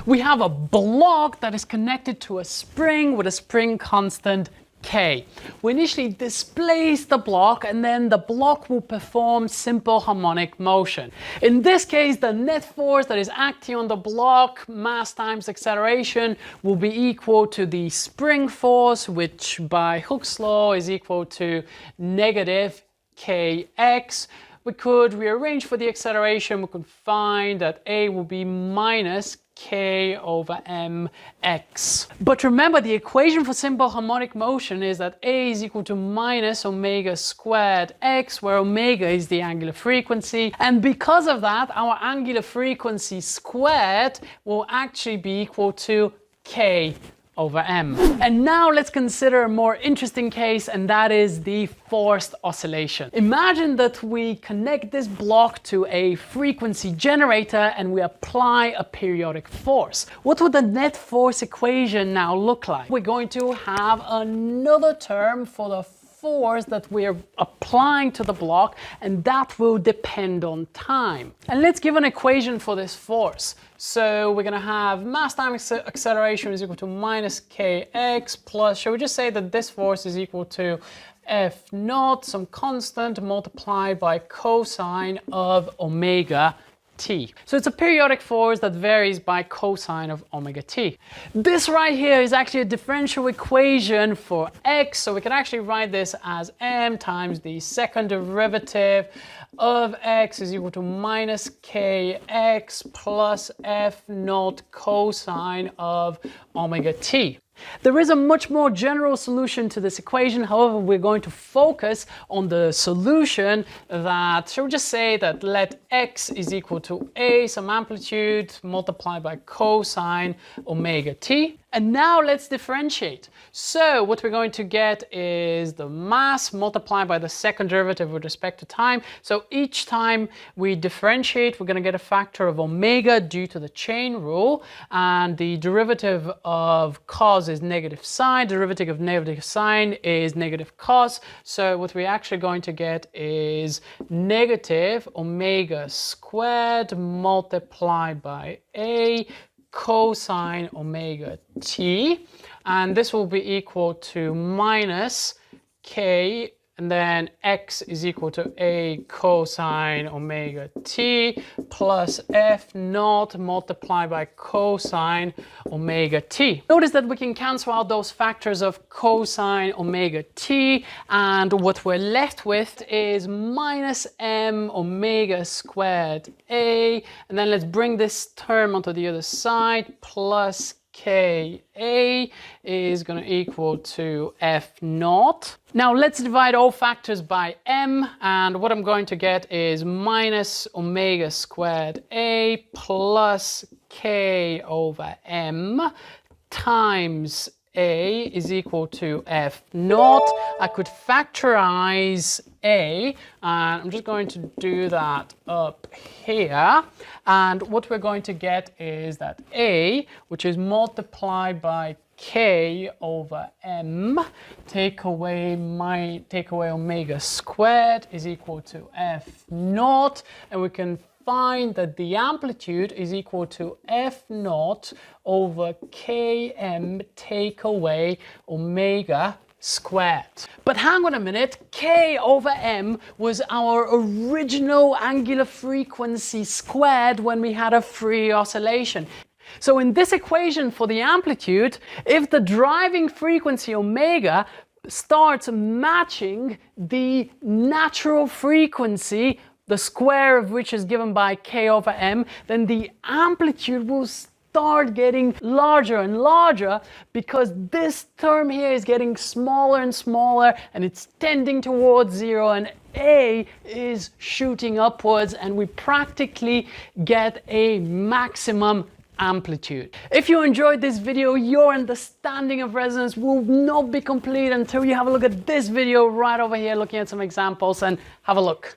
We have a block that is connected to a spring with a spring constant K. We initially displace the block and then the block will perform simple harmonic motion. In this case, the net force that is acting on the block, mass times acceleration, will be equal to the spring force, which by Hooke's law is equal to negative kx. We could rearrange for the acceleration. We could find that A will be minus k over mx. But remember, the equation for simple harmonic motion is that A is equal to minus omega squared x, where omega is the angular frequency. And because of that, our angular frequency squared will actually be equal to k over m. And now let's consider a more interesting case, and that is the forced oscillation. Imagine that we connect this block to a frequency generator and we apply a periodic force. What would the net force equation now look like? We're going to have another term for the force that we're applying to the block, and that will depend on time. And let's give an equation for this force. So we're going to have mass times acceleration is equal to minus kx plus, shall we just say that this force is equal to f naught, some constant, multiplied by cosine of omega t. So it's a periodic force that varies by cosine of omega t. This right here is actually a differential equation for x, so we can actually write this as m times the second derivative of x is equal to minus kx plus f naught cosine of omega t. There is a much more general solution to this equation. However, we're going to focus on the solution that, shall we just say that let x is equal to a, some amplitude, multiplied by cosine omega t. And now let's differentiate. So what we're going to get is the mass multiplied by the second derivative with respect to time. So each time we differentiate, we're going to get a factor of omega due to the chain rule. And the derivative of cos is negative sine. Derivative of negative sine is negative cos. So what we're actually going to get is negative omega squared multiplied by a cosine omega t, and this will be equal to minus k, and then x is equal to a cosine omega t plus f naught multiplied by cosine omega t. Notice that we can cancel out those factors of cosine omega t, and what we're left with is minus m omega squared a, and then let's bring this term onto the other side, plus Ka is going to equal to f naught. Now let's divide all factors by m, and what I'm going to get is minus omega squared a plus k over m times a is equal to f naught. I could factorize a, and I'm just going to do that up here, and what we're going to get is that a, which is multiplied by k over m, take away omega squared is equal to f naught, and we can find that the amplitude is equal to f naught over km take away omega squared. But hang on a minute, k over m was our original angular frequency squared when we had a free oscillation. So in this equation for the amplitude, if the driving frequency omega starts matching the natural frequency, the square of which is given by k over m, then the amplitude will start getting larger and larger, because this term here is getting smaller and smaller and it's tending towards zero, and a is shooting upwards, and we practically get a maximum amplitude. If you enjoyed this video, your understanding of resonance will not be complete until you have a look at this video right over here, looking at some examples, and have a look.